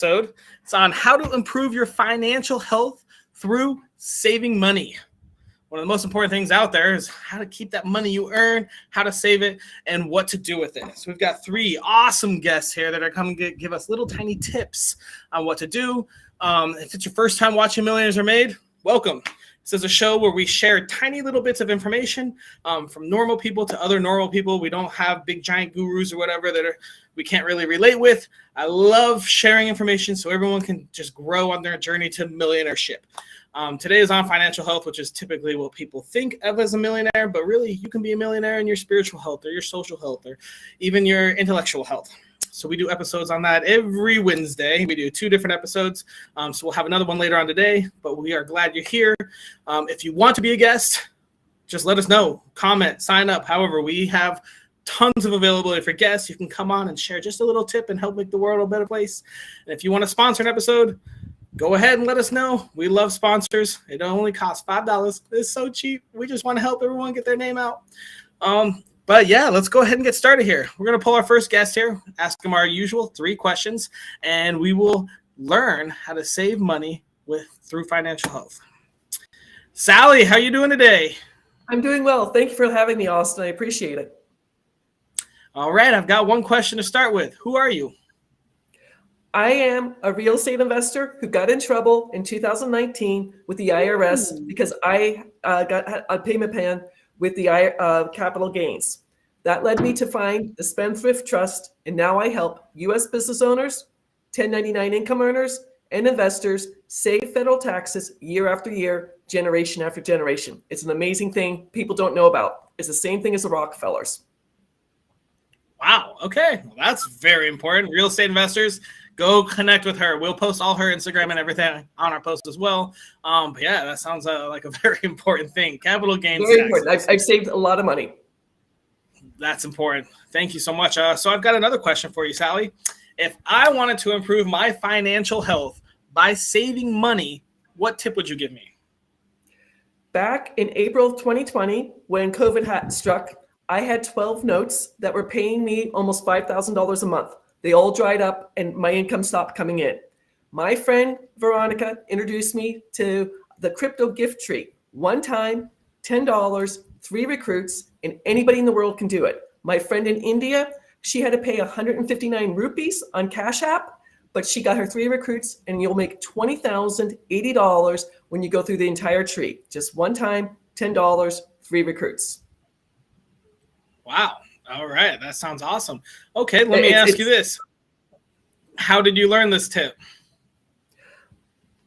episode. It's on how to improve your financial health through saving money. One of the most important things out there is how to keep that money you earn, how to save it, and what to do with it. So we've got three awesome guests here that are coming to give us little tiny tips on what to do. If it's your first time watching Millionaires Are Made, welcome. This is a show where we share tiny little bits of information from normal people to other normal people. We don't have big giant gurus or whatever that we can't really relate with. I love sharing information so everyone can just grow on their journey to millionaireship. Today is on financial health, which is typically what people think of as a millionaire, but really you can be a millionaire in your spiritual health or your social health or even your intellectual health. So we do episodes on that every Wednesday. We do 2 different episodes. So we'll have another one later on today, but we are glad you're here. If you want to be a guest, just let us know, comment, sign up. However, we have tons of availability for guests. You can come on and share just a little tip and help make the world a better place. And if you want to sponsor an episode, go ahead and let us know. We love sponsors. It only costs $5. It's so cheap. We just want to help everyone get their name out. But yeah, let's go ahead and get started here. We're going to pull our first guest here, ask him our usual 3 questions, and we will learn how to save money through financial health. Sally, how are you doing today? I'm doing well. Thank you for having me, Austin. I appreciate it. All right, I've got one question to start with. Who are you? I am a real estate investor who got in trouble in 2019 with the IRS because I got a payment plan with the capital gains. That led me to find the Spendthrift Trust, and now I help U.S. business owners, 1099 income earners, and investors save federal taxes year after year, generation after generation. It's an amazing thing people don't know about. It's the same thing as the Rockefellers. Wow. Okay. Well, that's very important. Real estate investors, go connect with her. We'll post all her Instagram and everything on our post as well. But yeah, that sounds like a very important thing. Capital gains Very taxes. important. I've saved a lot of money. That's important. Thank you so much. So I've got another question for you, Sally. If I wanted to improve my financial health by saving money, what tip would you give me? Back in April of 2020, when COVID had struck, I had 12 notes that were paying me almost $5,000 a month. They all dried up and my income stopped coming in. My friend Veronica introduced me to the crypto gift tree. One time, $10, 3 recruits, and anybody in the world can do it. My friend in India, she had to pay 159 rupees on Cash App, but she got her 3 recruits, and you'll make $20,080 when you go through the entire tree. Just one time, $10, 3 recruits. Wow. All right. That sounds awesome. Okay. Let me ask you this. How did you learn this tip?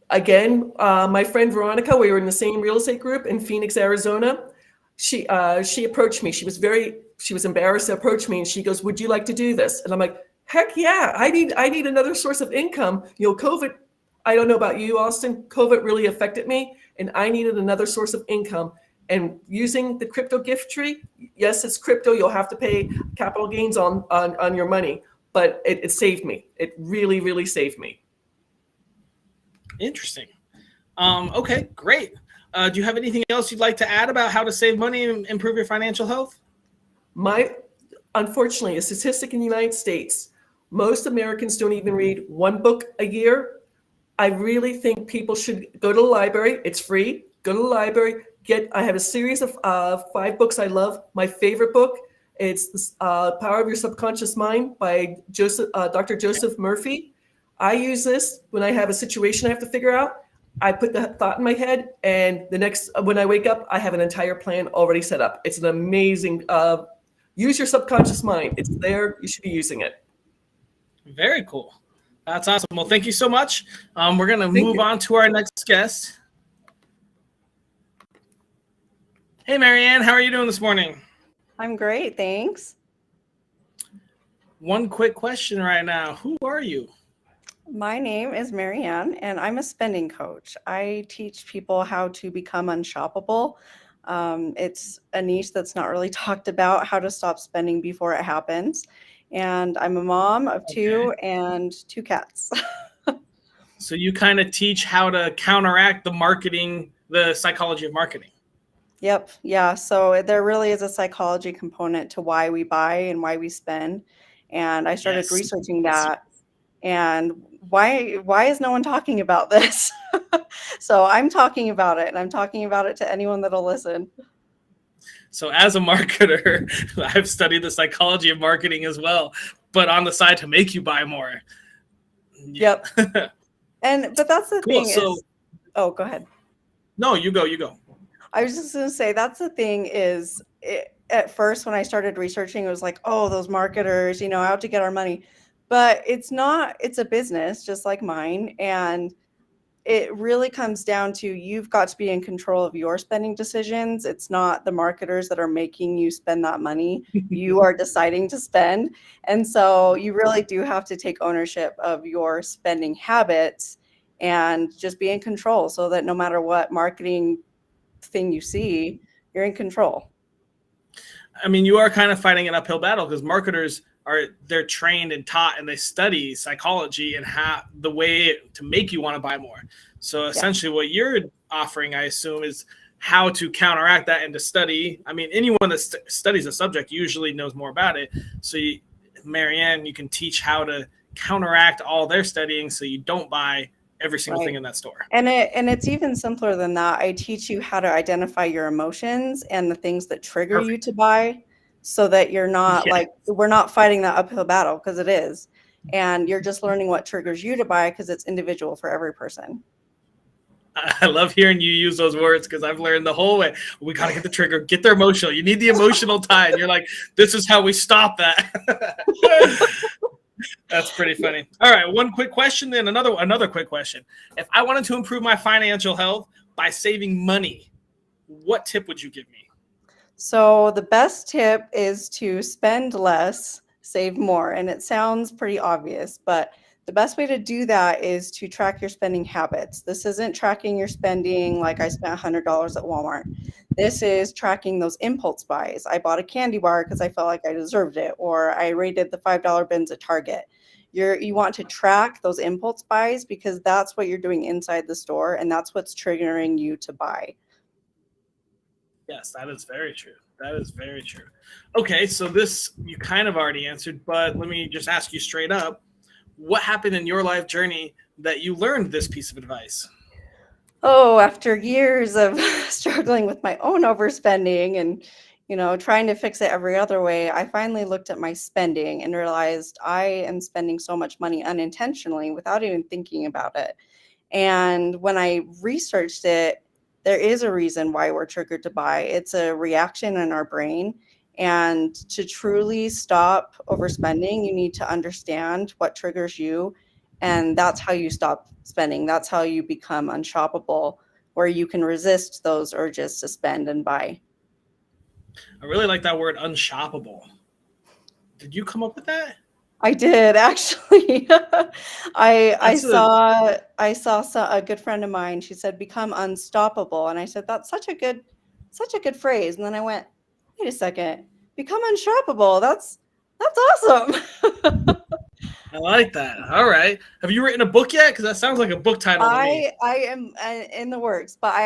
Again, my friend Veronica, we were in the same real estate group in Phoenix, Arizona. She approached me. She was embarrassed to approach me, and she goes, "Would you like to do this?" And I'm like, "Heck yeah. I need another source of income." You know, COVID, I don't know about you, Austin, COVID really affected me, and I needed another source of income. And using the crypto gift tree, yes, it's crypto. You'll have to pay capital gains on your money, but it saved me. It really, really saved me. Interesting. Okay, great. Do you have anything else you'd like to add about how to save money and improve your financial health? Unfortunately, a statistic in the United States, most Americans don't even read 1 book a year. I really think people should go to the library. It's free. Go to the library. I have a series of 5 books I love. My favorite book, it's The Power of Your Subconscious Mind by Dr. Joseph Murphy. I use this when I have a situation I have to figure out. I put the thought in my head, and when I wake up, I have an entire plan already set up. It's an amazing, use your subconscious mind. It's there. You should be using it. Very cool. That's awesome. Well, thank you so much. We're going to move on to our next guest. Hey, Marianne, how are you doing this morning? I'm great, thanks. One quick question right now. Who are you? My name is Marianne, and I'm a spending coach. I teach people how to become unshoppable. It's a niche that's not really talked about, how to stop spending before it happens. And I'm a mom of 2 and 2 cats. So you kind of teach how to counteract the psychology of marketing. Yep. Yeah. So there really is a psychology component to why we buy and why we spend. And I started researching that And why is no one talking about this? So I'm talking about it, and I'm talking about it to anyone that'll listen. So as a marketer, I've studied the psychology of marketing as well, but on the side to make you buy more. Yep. But that's the Cool. thing So, is, oh, go ahead. No, you go. I was just going to say, that's the thing is, at first when I started researching, it was like, oh, those marketers, out to get our money. But it's not, it's a business just like mine. And it really comes down to, you've got to be in control of your spending decisions. It's not the marketers that are making you spend that money. You are deciding to spend. And so you really do have to take ownership of your spending habits and just be in control, so that no matter what marketing thing you see, you're in control. I mean, you are kind of fighting an uphill battle, because marketers they're trained and taught, and they study psychology and the way to make you want to buy more. So essentially what you're offering, I assume, is how to counteract that and to study. I mean, anyone that studies a subject usually knows more about it. So Marianne, you can teach how to counteract all their studying so you don't buy every single thing in that store. And it's even simpler than that. I teach you how to identify your emotions and the things that trigger you to buy, so that you're not we're not fighting that uphill battle, because it is. And you're just learning what triggers you to buy, because it's individual for every person. I love hearing you use those words, because I've learned the whole way. We got to get the trigger, get their emotional. You need the emotional tie. And you're like, this is how we stop that. That's pretty funny. All right, one quick question, then another quick question. If I wanted to improve my financial health by saving money, what tip would you give me? So the best tip is to spend less, save more. And it sounds pretty obvious, but the best way to do that is to track your spending habits. This isn't tracking your spending like I spent $100 at Walmart. This is tracking those impulse buys. I bought a candy bar because I felt like I deserved it, or I raided the $5 bins at Target. You want to track those impulse buys, because that's what you're doing inside the store, and that's what's triggering you to buy. Yes, that is very true. That is very true. Okay, so this you kind of already answered, but let me just ask you straight up. What happened in your life journey that you learned this piece of advice? Oh, after years of struggling with my own overspending and, trying to fix it every other way, I finally looked at my spending and realized I am spending so much money unintentionally without even thinking about it. And when I researched it, there is a reason why we're triggered to buy. It's a reaction in our brain. And to truly stop overspending, you need to understand what triggers you. And that's how you stop spending. That's how you become unshoppable, where you can resist those urges to spend and buy. I really like that word, unshoppable. Did you come up with that? I did, actually. I saw a good friend of mine. She said, "Become unstoppable," and I said, "That's such a good phrase." And then I went, "Wait a second, become unshoppable. That's awesome." I like that. All right. Have you written a book yet? Because that sounds like a book title to me. I am in the works, but I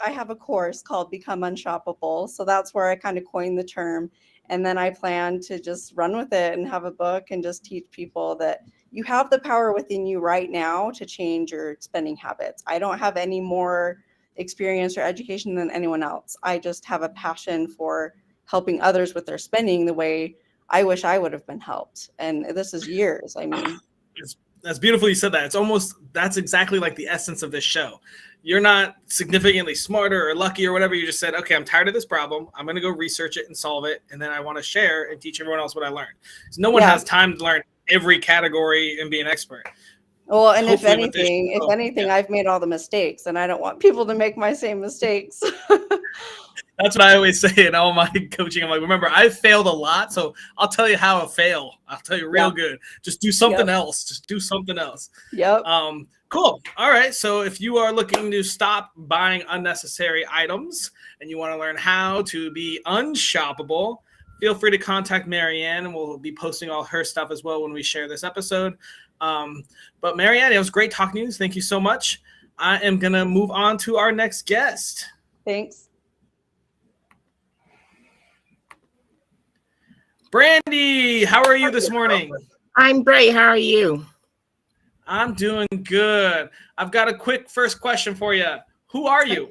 have a course called Become Unshoppable. So that's where I kind of coined the term. And then I plan to just run with it and have a book and just teach people that you have the power within you right now to change your spending habits. I don't have any more experience or education than anyone else. I just have a passion for helping others with their spending the way I wish I would have been helped. And this is years. I mean, that's beautiful you said that. That's exactly like the essence of this show. You're not significantly smarter or lucky or whatever. You just said, okay, I'm tired of this problem. I'm going to go research it and solve it. And then I want to share and teach everyone else what I learned. So no one has time to learn every category and be an expert. Well, and if anything, I've made all the mistakes, and I don't want people to make my same mistakes. That's what I always say in all my coaching. I'm like, remember, I've failed a lot, so I'll tell you how I fail. I'll tell you real good. Just do something else. Just do something else. Yep. Cool. All right. So if you are looking to stop buying unnecessary items and you want to learn how to be unshoppable, feel free to contact Marianne, and we'll be posting all her stuff as well when we share this episode. But Marianne, it was great talking to you. Thank you so much. I am going to move on to our next guest. Thanks. Brandy, how are you this morning? I'm great. How are you? I'm doing good. I've got a quick first question for you. Who are you?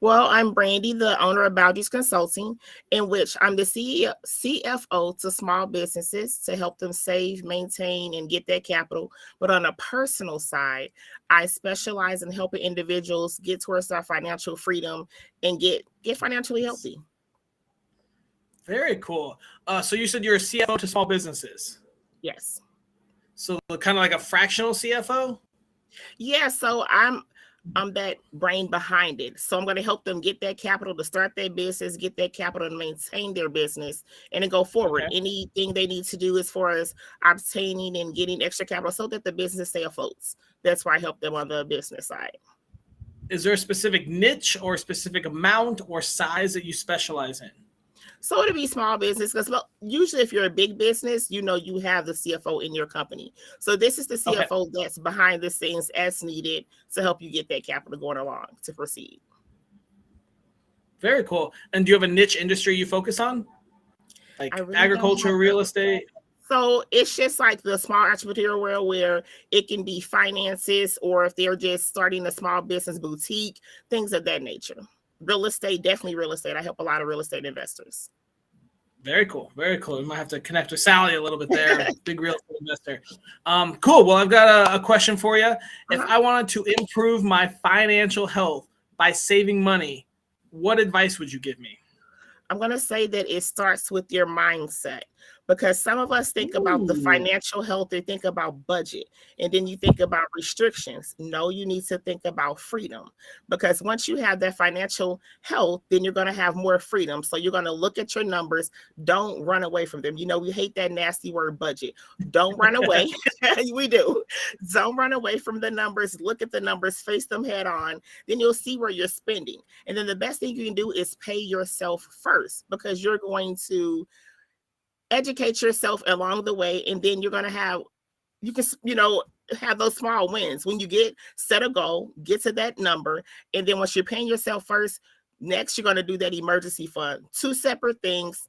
Well, I'm Brandy, the owner of Boundaries Consulting, in which I'm the CFO to small businesses to help them save, maintain, and get their capital. But on a personal side, I specialize in helping individuals get towards their financial freedom and get financially healthy. Very cool. So you said you're a CFO to small businesses. Yes. So kind of like a fractional CFO? Yeah, so I'm that brain behind it. So I'm going to help them get that capital to start their business, get that capital to maintain their business, and then go forward. Okay. Anything they need to do as far as obtaining and getting extra capital so that the business stay afloat. That's why I help them on the business side. Is there a specific niche or specific amount or size that you specialize in? So it'll be small business because usually if you're a big business, you have the CFO in your company. So this is the CFO that's behind the scenes as needed to help you get that capital going along to proceed. Very cool. And do you have a niche industry you focus on? Like really agriculture, real estate? So it's just like the small entrepreneurial world where it can be finances, or if they're just starting a small business boutique, things of that nature. Real estate, definitely real estate. I help a lot of real estate investors. Very cool. Very cool. We might have to connect with Sally a little bit there. Big real estate investor. Cool. Well, I've got a question for you. If I wanted to improve my financial health by saving money, what advice would you give me? I'm going to say that it starts with your mindset, because some of us think about the financial health, they think about budget, and then you think about restrictions. No, you need to think about freedom, because once you have that financial health, then you're going to have more freedom. So you're going to look at your numbers. Don't run away from them. We hate that nasty word budget. Don't run away. We do. Don't run away from the numbers. Look at the numbers, face them head on. Then you'll see where you're spending. And then the best thing you can do is pay yourself first, because you're going to educate yourself along the way, and then you're going to have those small wins. When you set a goal, get to that number, and then once you're paying yourself first, next you're going to do that emergency fund. Two separate things.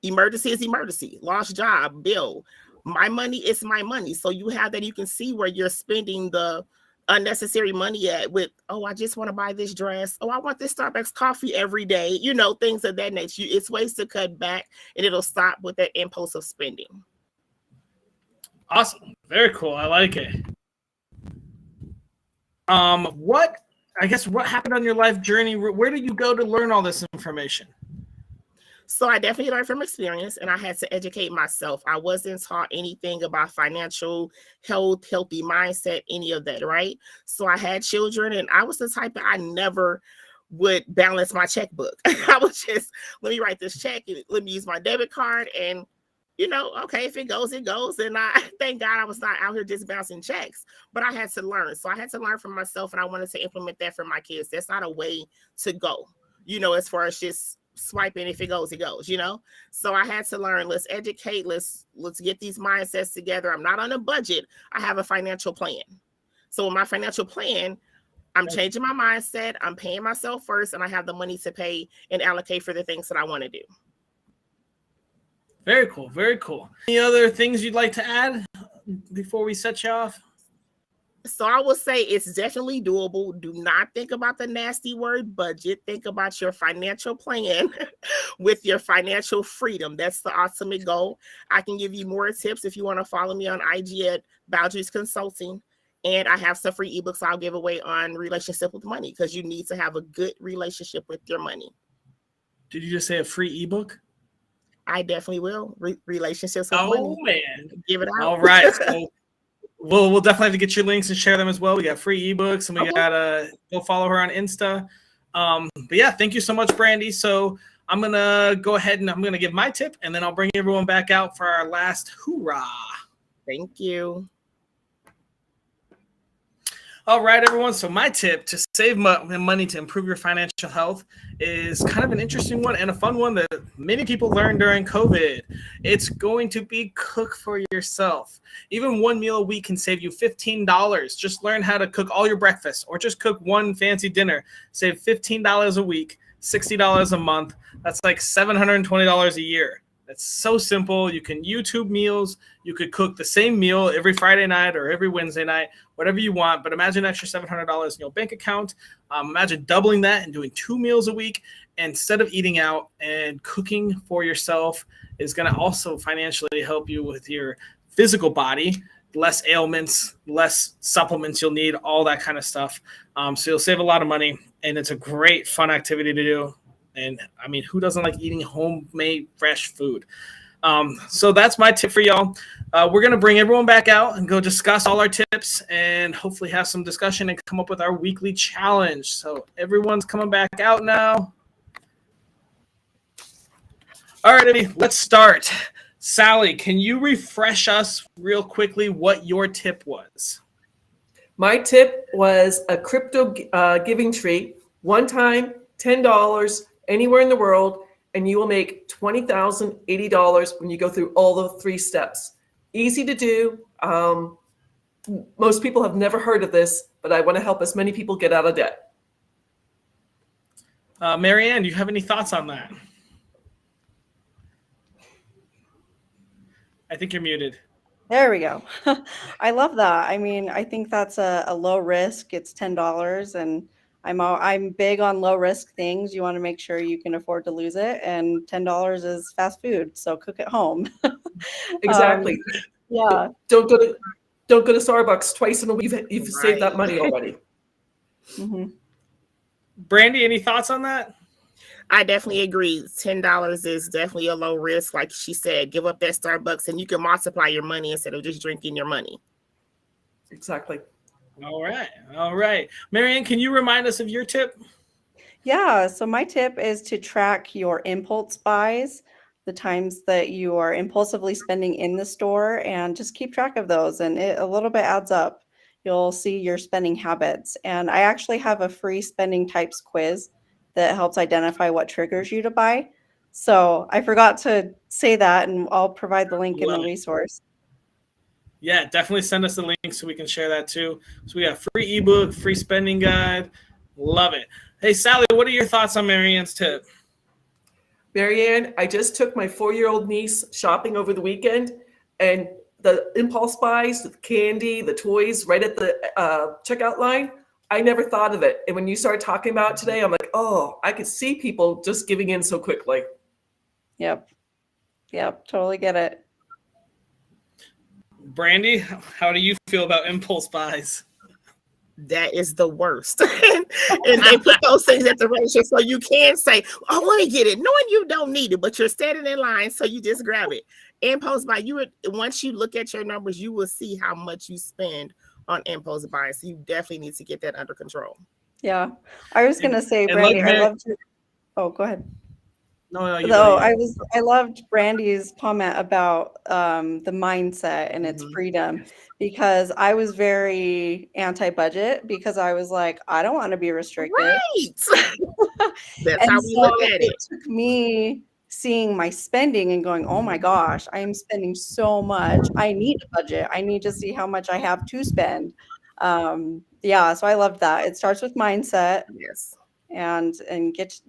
Emergency is emergency. Lost job, bill. My money is my money. So you have that. You can see where you're spending the unnecessary money at with, I just want to buy this dress. I want this Starbucks coffee every day. Things of that nature. It's ways to cut back, and it'll stop with that impulsive spending. Awesome. Very cool. I like it. What happened on your life journey? Where did you go to learn all this information? So I definitely learned from experience, and I had to educate myself. I wasn't taught anything about financial health, healthy mindset, any of that, right? So I had children, and I was the type that I never would balance my checkbook. I was just, let me write this check, and let me use my debit card, and okay, if it goes, it goes. And I thank God I was not out here just bouncing checks, but I had to learn. So I had to learn from myself, and I wanted to implement that for my kids. That's not a way to go, as far as just swiping. If it goes, it goes, So I had to learn. Let's educate. Let's get these mindsets together. I'm not on a budget. I have a financial plan. So with my financial plan, I'm changing my mindset. I'm paying myself first, and I have the money to pay and allocate for the things that I want to do. Very cool. Very cool. Any other things you'd like to add before we set you off? So I will say it's definitely doable. Do not think about the nasty word budget. Think about your financial plan with your financial freedom. That's the ultimate goal. I can give you more tips if you want to follow me on IG at Boundaries Consulting. And I have some free ebooks I'll give away on relationship with money, because you need to have a good relationship with your money. Did you just say a free ebook? I definitely will. Relationships with money. Oh, man. Give it out. All right. So we'll definitely have to get your links and share them as well. We got free ebooks, and we got to go follow her on Insta. But yeah, thank you so much, Brandy. So I'm going to go ahead and I'm going to give my tip, and then I'll bring everyone back out for our last hoorah. Thank you. All right, everyone. So my tip to save money to improve your financial health is kind of an interesting one and a fun one that many people learned during COVID. It's going to be cook for yourself. Even one meal a week can save you $15. Just learn how to cook all your breakfast, or just cook one fancy dinner. Save $15 a week, $60 a month. That's like $720 a year. It's so simple. You can YouTube meals. You could cook the same meal every Friday night or every Wednesday night, whatever you want. But imagine an extra $700 in your bank account. Imagine doubling that and doing 2 meals a week instead of eating out. And cooking for yourself is going to also financially help you with your physical body. Less ailments, less supplements you'll need, all that kind of stuff. So you'll save a lot of money, and it's a great, fun activity to do. And I mean, who doesn't like eating homemade, fresh food? So that's my tip for y'all. We're going to bring everyone back out and go discuss all our tips and hopefully have some discussion and come up with our weekly challenge. So everyone's coming back out now. All right, Eddie, let's start. Sally, can you refresh us real quickly what your tip was? My tip was a crypto giving tree, one time, $10, anywhere in the world, and you will make $20,080 when you go through all the 3 steps. Easy to do. Most people have never heard of this, but I want to help as many people get out of debt. Marianne, do you have any thoughts on that? I think you're muted. There we go. I love that. I mean, I think that's a low risk. It's $10, and I'm big on low risk things. You want to make sure you can afford to lose it, and $10 is fast food, so cook at home. Exactly. Yeah. Don't go to Starbucks twice in a week. You've saved that money already. Mm-hmm. Brandy, any thoughts on that? I definitely agree. $10 is definitely a low risk. Like she said, give up that Starbucks and you can multiply your money instead of just drinking your money. Exactly. All right. Marianne, can you remind us of your tip? Yeah. So my tip is to track your impulse buys, the times that you are impulsively spending in the store, and just keep track of those. And it a little bit adds up. You'll see your spending habits. And I actually have a free spending types quiz that helps identify what triggers you to buy. So I forgot to say that, and I'll provide the link in the resource. Yeah, definitely send us the link so we can share that too. So we got free ebook, free spending guide. Love it. Hey, Sally, what are your thoughts on Marianne's tip? Marianne, I just took my 4-year-old niece shopping over the weekend, and the impulse buys, the candy, the toys right at the checkout line, I never thought of it. And when you started talking about it today, I'm like, oh, I could see people just giving in so quickly. Yep, totally get it. Brandy, how do you feel about impulse buys? That is the worst. And they put those things at the register so you can say, oh, let me get it, knowing you don't need it, but you're standing in line, so you just grab it. Impulse buy, once you look at your numbers, you will see how much you spend on impulse buying. So you definitely need to get that under control. Yeah. I was going to say, Brandy, like I love to. Oh, go ahead. No, I loved Brandy's comment about the mindset and its freedom, because I was very anti-budget because I was like, I don't want to be restricted. Right. That's how we look at it. It took me seeing my spending and going, oh my gosh, I am spending so much. I need a budget. I need to see how much I have to spend. Yeah, so I love that. It starts with mindset. Yes. And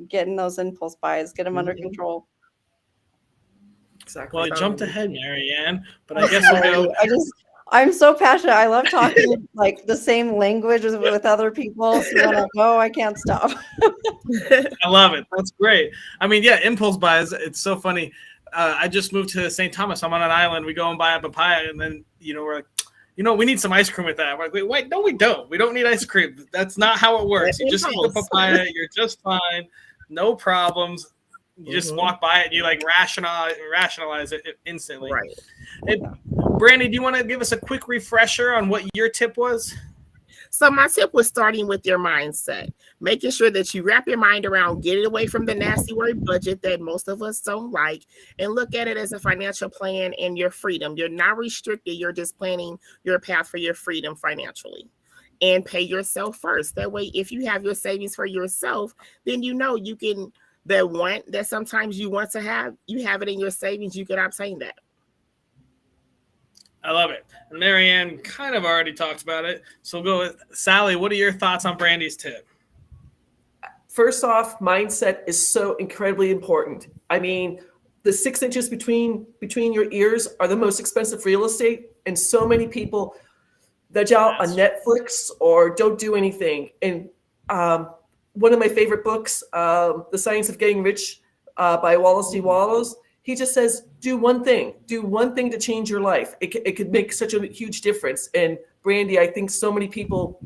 getting those impulse buys, get them under control. Exactly. Well, I jumped ahead, Marianne, but I guess we'll go. I'm so passionate. I love talking like the same language with other people. So when I go, I can't stop. I love it. That's great. I mean, yeah, impulse buys. It's so funny. I just moved to St. Thomas. I'm on an island. We go and buy a papaya, and then we're like, we need some ice cream with that. We're like, wait, no, we don't. We don't need ice cream. That's not how it works. You just eat the papaya. You're just fine. No problems. You just walk by it and you like rationalize it instantly. Right. Hey, Brandy, do you want to give us a quick refresher on what your tip was? So my tip was starting with your mindset, making sure that you wrap your mind around, get it away from the nasty word budget that most of us don't like, and look at it as a financial plan and your freedom. You're not restricted. You're just planning your path for your freedom financially. And pay yourself first. That way, if you have your savings for yourself, then you can, that sometimes you want to have, you have it in your savings, you can obtain that. I love it. And Marianne kind of already talked about it. So we'll go with Sally. What are your thoughts on Brandy's tip? First off, mindset is so incredibly important. I mean, the 6 inches between your ears are the most expensive real estate, and so many people veg out on Netflix or don't do anything. And one of my favorite books, The Science of Getting Rich by Wallace D. Wallace, he just says, do one thing to change your life. It could make such a huge difference. And Brandy, I think so many people,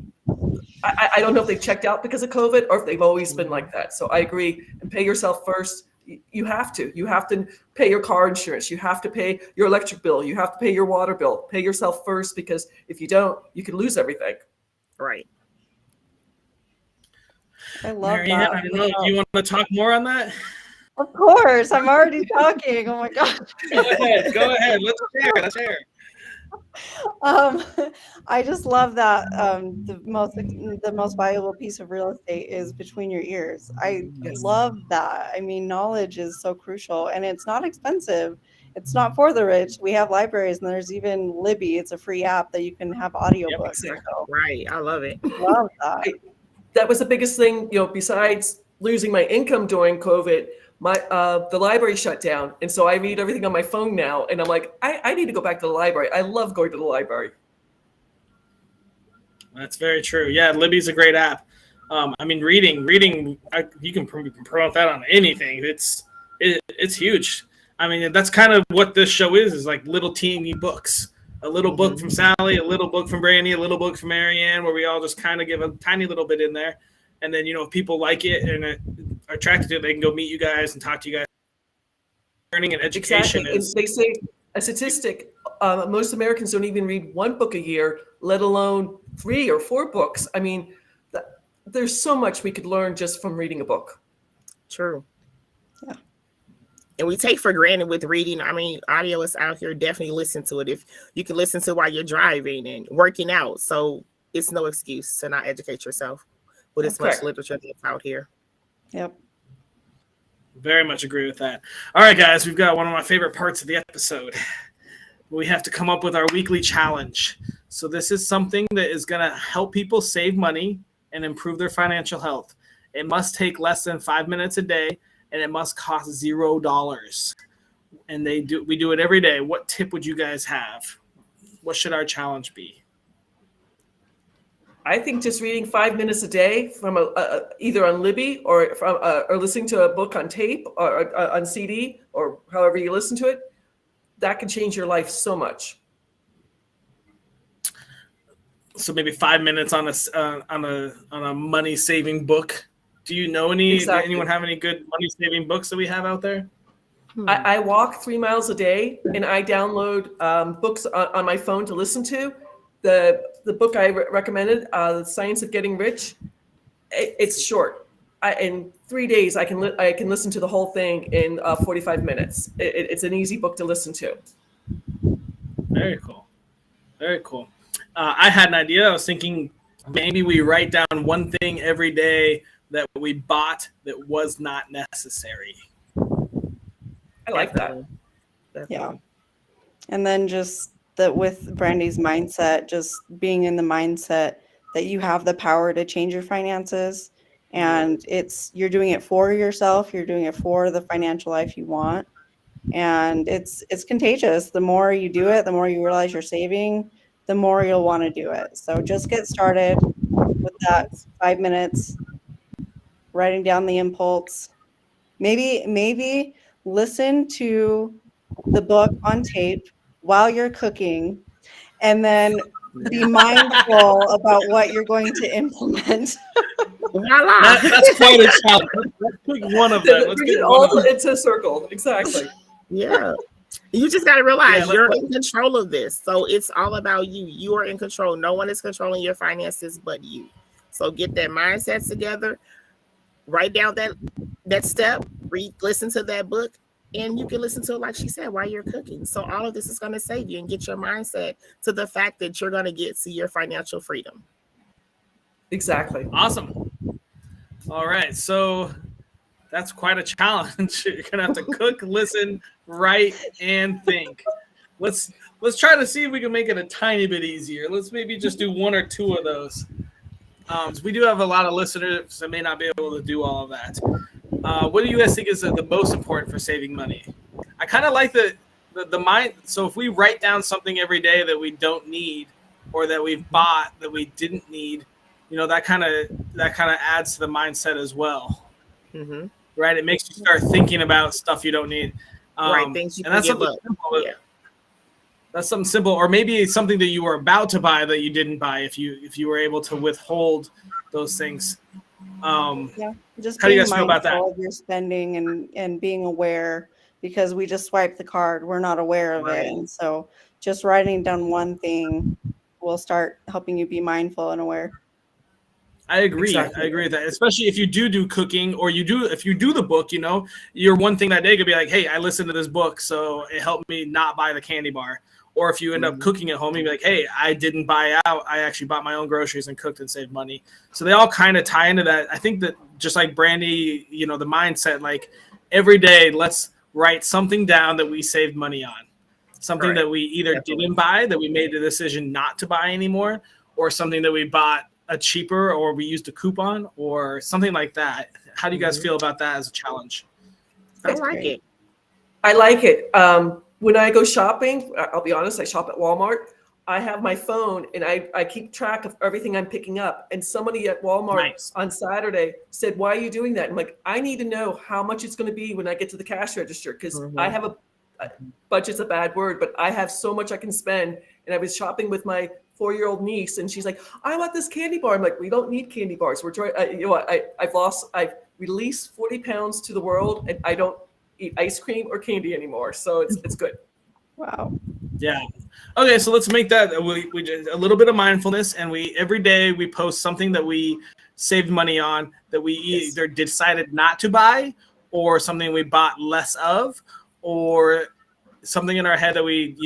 I don't know if they've checked out because of COVID or if they've always been like that. So I agree. And pay yourself first. You have to pay your car insurance. You have to pay your electric bill. You have to pay your water bill. Pay yourself first, because if you don't, you can lose everything. Right. I love Marianne, that. I don't know. Do you want to talk more on that? Of course, I'm already talking. Oh my gosh. Go ahead. Let's share. I just love that the most valuable piece of real estate is between your ears. I love that. I mean, knowledge is so crucial, and it's not expensive. It's not for the rich. We have libraries, and there's even Libby. It's a free app that you can have audiobooks. Yep, exactly. So, Right. I love it. love that. That was the biggest thing, besides losing my income during COVID. The library shut down, and so I read everything on my phone now, and I'm like, I need to go back to the library. I love going to the library. That's very true. Yeah, Libby's a great app. I mean, reading, you can promote that on anything. It's huge. I mean, that's kind of what this show is like little teeny books. A little book from Sally, a little book from Brandy, a little book from Marianne, where we all just kind of give a tiny little bit in there. And then, if people like it and are attracted to it, they can go meet you guys and talk to you guys. Learning and education is. They say a statistic, most Americans don't even read one book a year, let alone 3 or 4 books. I mean, there's so much we could learn just from reading a book. True. Yeah. And we take for granted with reading. I mean, audio is out here. Definitely listen to it. If you can listen to while you're driving and working out. So it's no excuse to not educate yourself with as much literature that's out here. Yep. Very much agree with that. All right, guys, we've got one of my favorite parts of the episode. We have to come up with our weekly challenge. So this is something that is going to help people save money and improve their financial health. It must take less than 5 minutes a day, and it must cost $0. And we do it every day. What tip would you guys have? What should our challenge be? I think just reading 5 minutes a day from either on Libby or listening to a book on tape or on CD or however you listen to it, that can change your life so much. So maybe 5 minutes on a money saving book. Do you know anyone have any good money saving books that we have out there? I walk 3 miles a day, and I download books on my phone to listen to. The book I recommended, The Science of Getting Rich, it's short. In 3 days, I can listen to the whole thing in 45 minutes. It's an easy book to listen to. Very cool. Very cool. I had an idea. I was thinking maybe we write down one thing every day that we bought that was not necessary. I like that. Yeah. And then just that with Brandy's mindset, just being in the mindset that you have the power to change your finances, and you're doing it for yourself, you're doing it for the financial life you want, and it's contagious. The more you do it, the more you realize you're saving, the more you'll want to do it. So just get started with that 5 minutes, writing down the impulse. Maybe listen to the book on tape while you're cooking, and then be mindful about what you're going to implement. That's quite a challenge. Let's pick one of them. Let's get all into a circle. Exactly. Yeah. You just got to realize you're in control of this. So it's all about you. You are in control. No one is controlling your finances but you. So get that mindset together. Write down that step. Listen to that book. And you can listen to it, like she said, while you're cooking. So all of this is going to save you and get your mindset to the fact that you're going to get to your financial freedom. Exactly. Awesome. All right. So that's quite a challenge. You're going to have to cook, listen, write, and think. Let's try to see if we can make it a tiny bit easier. Let's maybe just do 1 or 2 of those. We do have a lot of listeners that may not be able to do all of that. What do you guys think is the most important for saving money? kind of like the mind. So if we write down something every day that we don't need, or that we've bought that we didn't need, that kind of adds to the mindset as well. Mm-hmm. Right? It makes you start thinking about stuff you don't need. Right, things you and can that's give something up. simple. Yeah. That's something simple, or maybe it's something that you were about to buy that you didn't buy if you were able to withhold those things. Just how do you being guys feel about that? mindful of your spending and being aware, because we just swipe the card, we're not aware of Right. it. And so just writing down one thing will start helping you be mindful and aware. I agree. Exactly. I agree with that. Especially if you do cooking, or if you do the book, your one thing that day could be like, hey, I listened to this book, so it helped me not buy the candy bar. Or if you end up cooking at home, you'd be like, hey, I didn't buy out. I actually bought my own groceries and cooked and saved money. So they all kind of tie into that. I think that just like Brandy, the mindset, like every day, let's write something down that we saved money on. Something that we either didn't buy, that we made the decision not to buy anymore, or something that we bought a cheaper, or we used a coupon, or something like that. How do you guys feel about that as a challenge? I like it. I like it. When I go shopping, I'll be honest, I shop at Walmart. I have my phone and I keep track of everything I'm picking up. And somebody at Walmart on Saturday said, why are you doing that? I'm like, I need to know how much it's going to be when I get to the cash register, because I have budget's a bad word, but I have so much I can spend. And I was shopping with my 4-year-old niece, and she's like, I want this candy bar. I'm like, we don't need candy bars. We're trying, I've released 40 pounds to the world, and I don't eat ice cream or candy anymore. So it's good. Wow. Yeah. Okay, so let's make that we a little bit of mindfulness, and every day we post something that we saved money on, that we either decided not to buy, or something we bought less of, or something in our head that we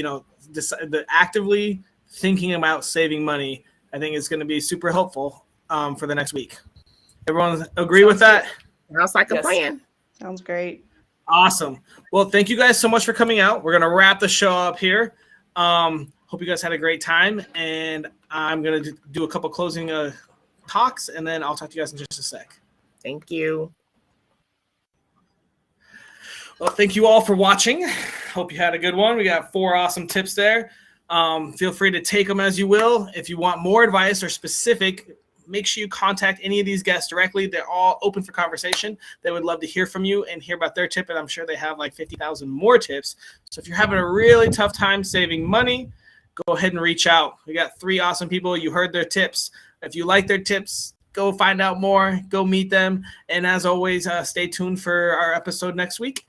decide that actively thinking about saving money. I think is going to be super helpful for the next week. Everyone agree with that? Sounds like a plan. Sounds great. Awesome. Well, thank you guys so much for coming out. We're going to wrap the show up here. Hope you guys had a great time, and I'm going to do a couple closing talks, and then I'll talk to you guys in just a sec. Thank you. Well, thank you all for watching. Hope you had a good one. We got 4 awesome tips there. Feel free to take them as you will. If you want more advice or specific, make sure you contact any of these guests directly. They're all open for conversation. They would love to hear from you and hear about their tip, and I'm sure they have like 50,000 more tips. So if you're having a really tough time saving money, go ahead and reach out. We got 3 awesome people. You heard their tips. If you like their tips, go find out more, go meet them. And as always, stay tuned for our episode next week.